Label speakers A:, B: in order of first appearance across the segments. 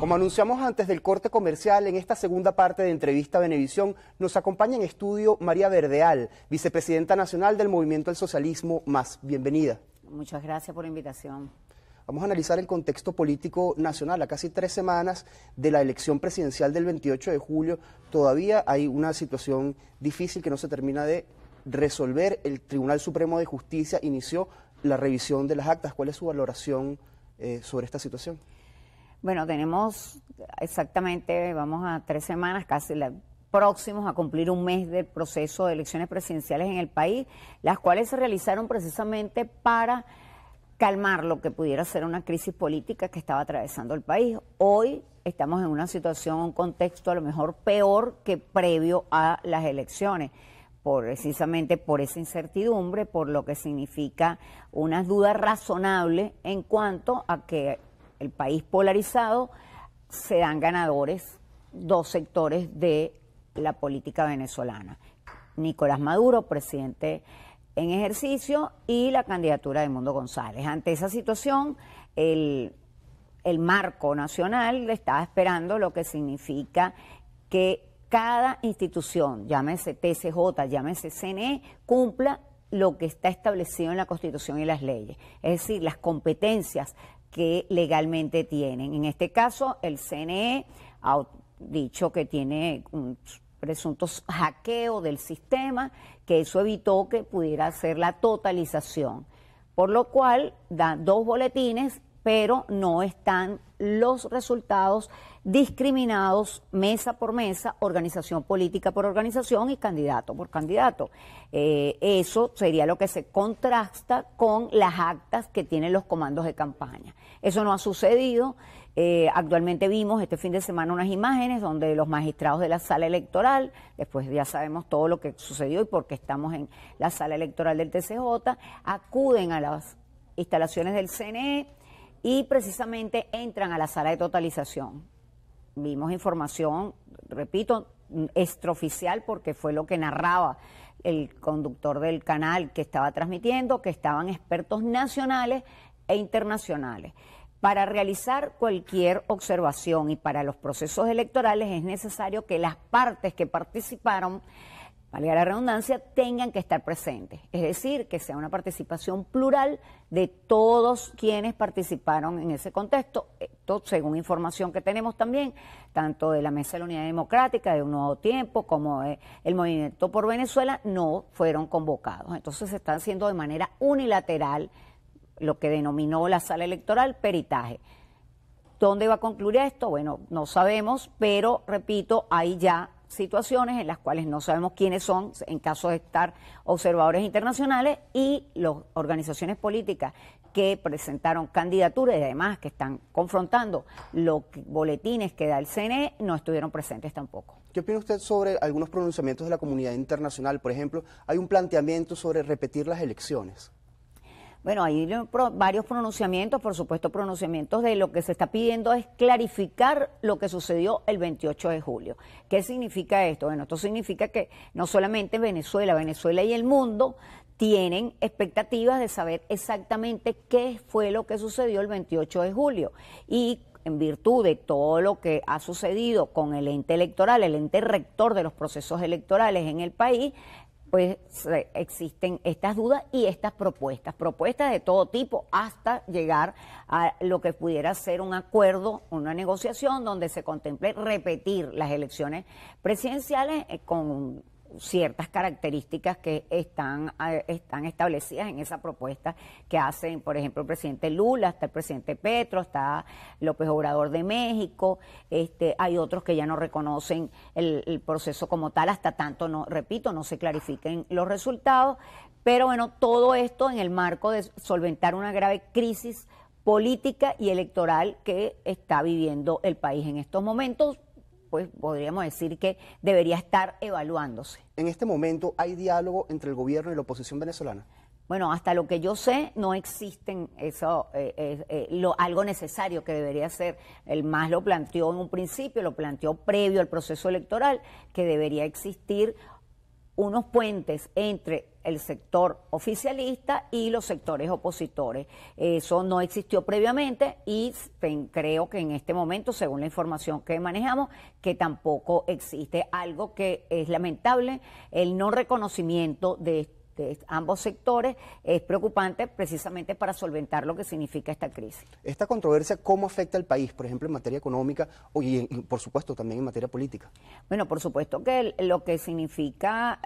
A: Como anunciamos antes del corte comercial, en esta segunda parte de Entrevista Venevisión nos acompaña en estudio María Verdeal, vicepresidenta nacional del Movimiento del Socialismo Más. Bienvenida.
B: Muchas gracias por la invitación.
A: Vamos a analizar el contexto político nacional. A casi 3 semanas de la elección presidencial del 28 de julio, todavía hay una situación difícil que no se termina de resolver. El Tribunal Supremo de Justicia inició la revisión de las actas. ¿Cuál es su valoración sobre esta situación?
B: Bueno, tenemos exactamente, vamos a 3 semanas, casi próximos a cumplir un mes del proceso de elecciones presidenciales en el país, las cuales se realizaron precisamente para calmar lo que pudiera ser una crisis política que estaba atravesando el país. Hoy estamos en una situación, un contexto a lo mejor peor que previo a las elecciones, precisamente por esa incertidumbre, por lo que significa una duda razonable en cuanto a que el país polarizado se dan ganadores 2 sectores de la política venezolana. Nicolás Maduro, presidente en ejercicio, y la candidatura de Edmundo González. Ante esa situación, el marco nacional estaba esperando lo que significa que cada institución, llámese TCJ, llámese CNE, cumpla lo que está establecido en la Constitución y las leyes, es decir, las competencias que legalmente tienen. En este caso, el CNE ha dicho que tiene un presunto hackeo del sistema, que eso evitó que pudiera hacer la totalización, por lo cual da 2 boletines, pero no están los resultados discriminados mesa por mesa, organización política por organización y candidato por candidato. Eso sería lo que se contrasta con las actas que tienen los comandos de campaña. Eso no ha sucedido. Actualmente vimos este fin de semana unas imágenes donde los magistrados de la sala electoral, después ya sabemos todo lo que sucedió y por qué estamos en la sala electoral del TCJ, acuden a las instalaciones del CNE y precisamente entran a la sala de totalización. Vimos información, repito, extraoficial, porque fue lo que narraba el conductor del canal que estaba transmitiendo, que estaban expertos nacionales e internacionales. Para realizar cualquier observación y para los procesos electorales es necesario que las partes que participaron, valga la redundancia, tengan que estar presentes. Es decir, que sea una participación plural de todos quienes participaron en ese contexto. Esto, según información que tenemos también, tanto de la Mesa de la Unidad Democrática, de Un Nuevo Tiempo, como el Movimiento por Venezuela, no fueron convocados. Entonces se está haciendo de manera unilateral lo que denominó la sala electoral peritaje. ¿Dónde va a concluir esto? Bueno, no sabemos, pero repito, hay ya situaciones en las cuales no sabemos quiénes son, en caso de estar observadores internacionales, y las organizaciones políticas que presentaron candidaturas y además que están confrontando los boletines que da el CNE no estuvieron presentes tampoco.
A: ¿Qué opina usted sobre algunos pronunciamientos de la comunidad internacional? Por ejemplo, hay un planteamiento sobre repetir las elecciones.
B: Bueno, hay varios pronunciamientos, por supuesto pronunciamientos de lo que se está pidiendo es clarificar lo que sucedió el 28 de julio. ¿Qué significa esto? Bueno, esto significa que no solamente Venezuela y el mundo tienen expectativas de saber exactamente qué fue lo que sucedió el 28 de julio. Y en virtud de todo lo que ha sucedido con el ente electoral, el ente rector de los procesos electorales en el país, pues existen estas dudas y estas propuestas de todo tipo, hasta llegar a lo que pudiera ser un acuerdo, una negociación donde se contemple repetir las elecciones presidenciales con ciertas características que están establecidas en esa propuesta que hacen, por ejemplo, el presidente Lula, está el presidente Petro, está López Obrador de México, hay otros que ya no reconocen el proceso como tal, hasta tanto, no se clarifiquen los resultados, pero bueno, todo esto en el marco de solventar una grave crisis política y electoral que está viviendo el país en estos momentos, pues podríamos decir que debería estar evaluándose.
A: ¿En este momento hay diálogo entre el gobierno y la oposición venezolana?
B: Bueno, hasta lo que yo sé, no existen algo necesario que debería ser. El MAS lo planteó en un principio, lo planteó previo al proceso electoral, que debería existir unos puentes entre el sector oficialista y los sectores opositores. Eso no existió previamente y creo que en este momento, según la información que manejamos, que tampoco existe, algo que es lamentable, el no reconocimiento de ambos sectores es preocupante precisamente para solventar lo que significa esta crisis.
A: Esta controversia, ¿cómo afecta al país, por ejemplo, en materia económica y, por supuesto, también en materia política?
B: Bueno, por supuesto que lo que significa,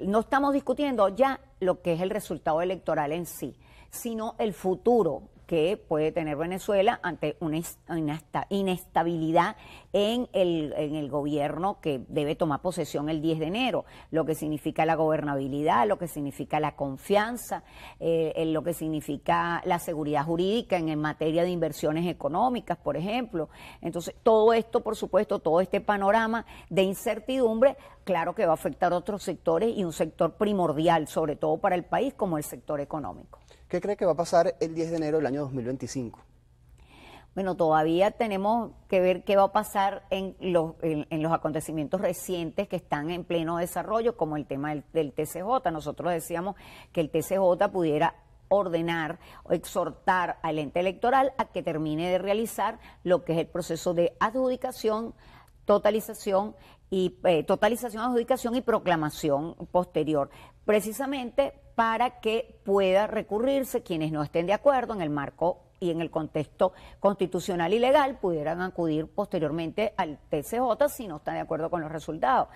B: no estamos discutiendo ya lo que es el resultado electoral en sí, sino el futuro que puede tener Venezuela ante una inestabilidad en el gobierno que debe tomar posesión el 10 de enero, lo que significa la gobernabilidad, lo que significa la confianza, lo que significa la seguridad jurídica en materia de inversiones económicas, por ejemplo. Entonces, todo esto, por supuesto, todo este panorama de incertidumbre, claro que va a afectar a otros sectores y un sector primordial, sobre todo para el país, como el sector económico.
A: ¿Qué cree que va a pasar el 10 de enero del año 2025?
B: Bueno, todavía tenemos que ver qué va a pasar en los acontecimientos recientes que están en pleno desarrollo, como el tema del TCJ. Nosotros decíamos que el TCJ pudiera ordenar o exhortar al ente electoral a que termine de realizar lo que es el proceso de adjudicación, totalización, adjudicación y proclamación posterior, precisamente para que pueda recurrirse quienes no estén de acuerdo en el marco y en el contexto constitucional y legal, pudieran acudir posteriormente al TCJ si no están de acuerdo con los resultados.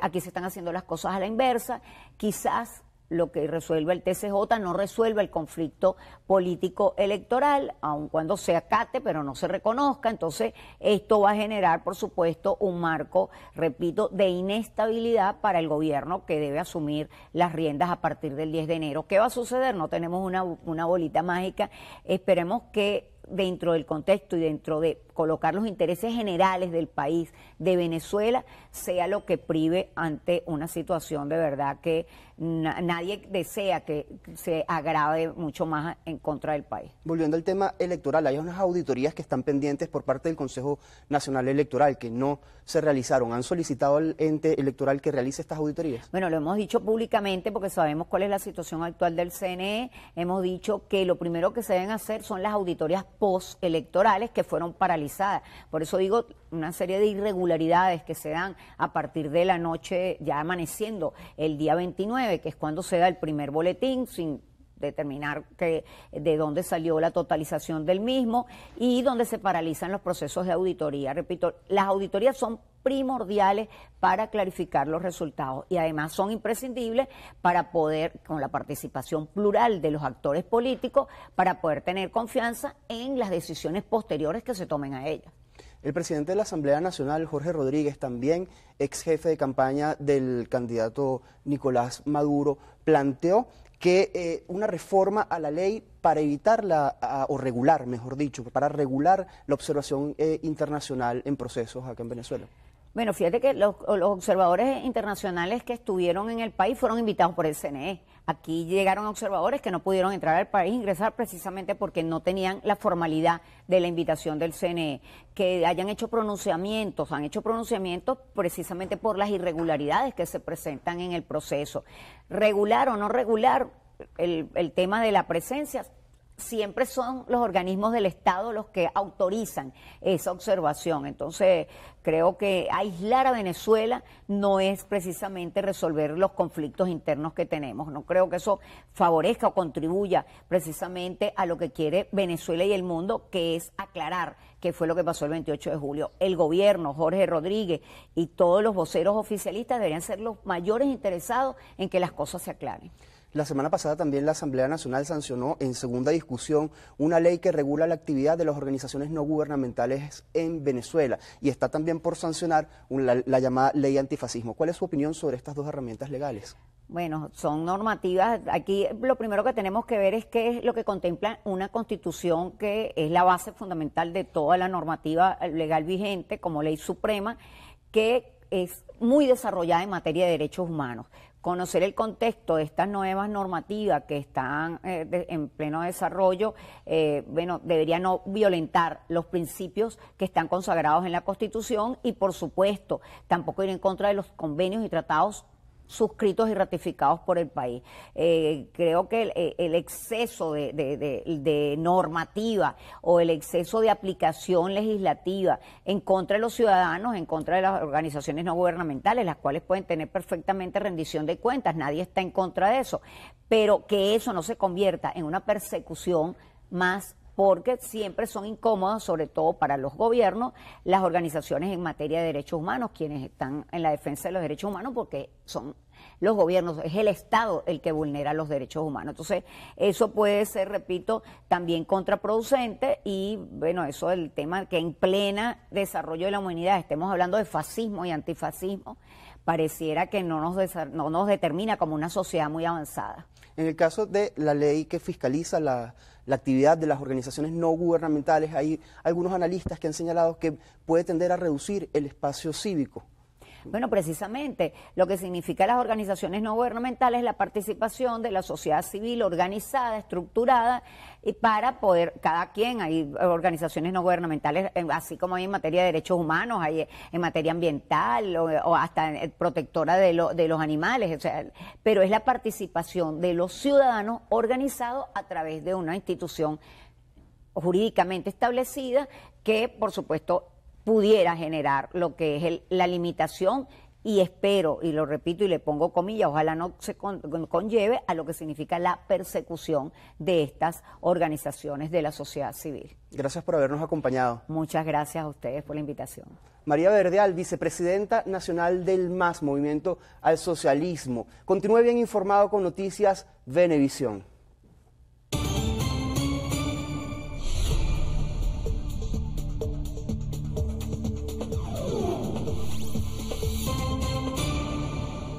B: Aquí se están haciendo las cosas a la inversa, quizás lo que resuelva el TCJ no resuelva el conflicto político electoral, aun cuando se acate, pero no se reconozca. Entonces, esto va a generar, por supuesto, un marco, repito, de inestabilidad para el gobierno que debe asumir las riendas a partir del 10 de enero. ¿Qué va a suceder? No tenemos una bolita mágica. Esperemos que dentro del contexto y dentro de colocar los intereses generales del país, de Venezuela, sea lo que prive ante una situación de verdad que nadie desea que se agrave mucho más en contra del país.
A: Volviendo al tema electoral, hay unas auditorías que están pendientes por parte del Consejo Nacional Electoral que no se realizaron. ¿Han solicitado al ente electoral que realice estas auditorías?
B: Bueno, lo hemos dicho públicamente porque sabemos cuál es la situación actual del CNE. Hemos dicho que lo primero que se deben hacer son las auditorías postelectorales que fueron paralizadas. Por eso digo, una serie de irregularidades que se dan a partir de la noche, ya amaneciendo el día 29, que es cuando se da el primer boletín, sin determinar de dónde salió la totalización del mismo y donde se paralizan los procesos de auditoría. Repito, las auditorías son primordiales para clarificar los resultados y además son imprescindibles para poder, con la participación plural de los actores políticos, para poder tener confianza en las decisiones posteriores que se tomen a ellas.
A: El presidente de la Asamblea Nacional, Jorge Rodríguez, también ex jefe de campaña del candidato Nicolás Maduro, planteó que una reforma a la ley para evitar o regular, mejor dicho, para regular la observación internacional en procesos acá en Venezuela.
B: Bueno, fíjate que los observadores internacionales que estuvieron en el país fueron invitados por el CNE. Aquí llegaron observadores que no pudieron entrar al país, ingresar precisamente porque no tenían la formalidad de la invitación del CNE. Que hayan hecho pronunciamientos, han hecho pronunciamientos precisamente por las irregularidades que se presentan en el proceso. Regular o no regular el tema de la presencia, siempre son los organismos del Estado los que autorizan esa observación. Entonces, creo que aislar a Venezuela no es precisamente resolver los conflictos internos que tenemos. No creo que eso favorezca o contribuya precisamente a lo que quiere Venezuela y el mundo, que es aclarar qué fue lo que pasó el 28 de julio. El gobierno, Jorge Rodríguez y todos los voceros oficialistas deberían ser los mayores interesados en que las cosas se aclaren.
A: La semana pasada también la Asamblea Nacional sancionó en segunda discusión una ley que regula la actividad de las organizaciones no gubernamentales en Venezuela y está también por sancionar la llamada ley antifascismo. ¿Cuál es su opinión sobre estas dos herramientas legales?
B: Bueno, son normativas. Aquí lo primero que tenemos que ver es qué es lo que contempla una constitución que es la base fundamental de toda la normativa legal vigente como ley suprema, que es muy desarrollada en materia de derechos humanos. Conocer el contexto de estas nuevas normativas que están en pleno desarrollo, debería no violentar los principios que están consagrados en la Constitución y, por supuesto, tampoco ir en contra de los convenios y tratados suscritos y ratificados por el país. Creo que el exceso de normativa o el exceso de aplicación legislativa en contra de los ciudadanos, en contra de las organizaciones no gubernamentales, las cuales pueden tener perfectamente rendición de cuentas, nadie está en contra de eso, pero que eso no se convierta en una persecución más, porque siempre son incómodas, sobre todo para los gobiernos, las organizaciones en materia de derechos humanos, quienes están en la defensa de los derechos humanos, porque son los gobiernos, es el Estado el que vulnera los derechos humanos. Entonces, eso puede ser, repito, también contraproducente y, bueno, eso del tema que en plena desarrollo de la humanidad estemos hablando de fascismo y antifascismo, pareciera que no nos determina como una sociedad muy avanzada.
A: En el caso de la ley que fiscaliza la actividad de las organizaciones no gubernamentales, hay algunos analistas que han señalado que puede tender a reducir el espacio cívico.
B: Bueno, precisamente lo que significa las organizaciones no gubernamentales es la participación de la sociedad civil organizada, estructurada, y para poder, cada quien, hay organizaciones no gubernamentales, así como hay en materia de derechos humanos, hay en materia ambiental o hasta protectora de los animales, o sea, pero es la participación de los ciudadanos organizados a través de una institución jurídicamente establecida que, por supuesto, pudiera generar lo que es la limitación y espero, y lo repito y le pongo comillas, ojalá no se conlleve a lo que significa la persecución de estas organizaciones de la sociedad civil.
A: Gracias por habernos acompañado.
B: Muchas gracias a ustedes por la invitación.
A: María Verdeal, vicepresidenta nacional del MAS, Movimiento al Socialismo. Continúe bien informado con Noticias Venevisión.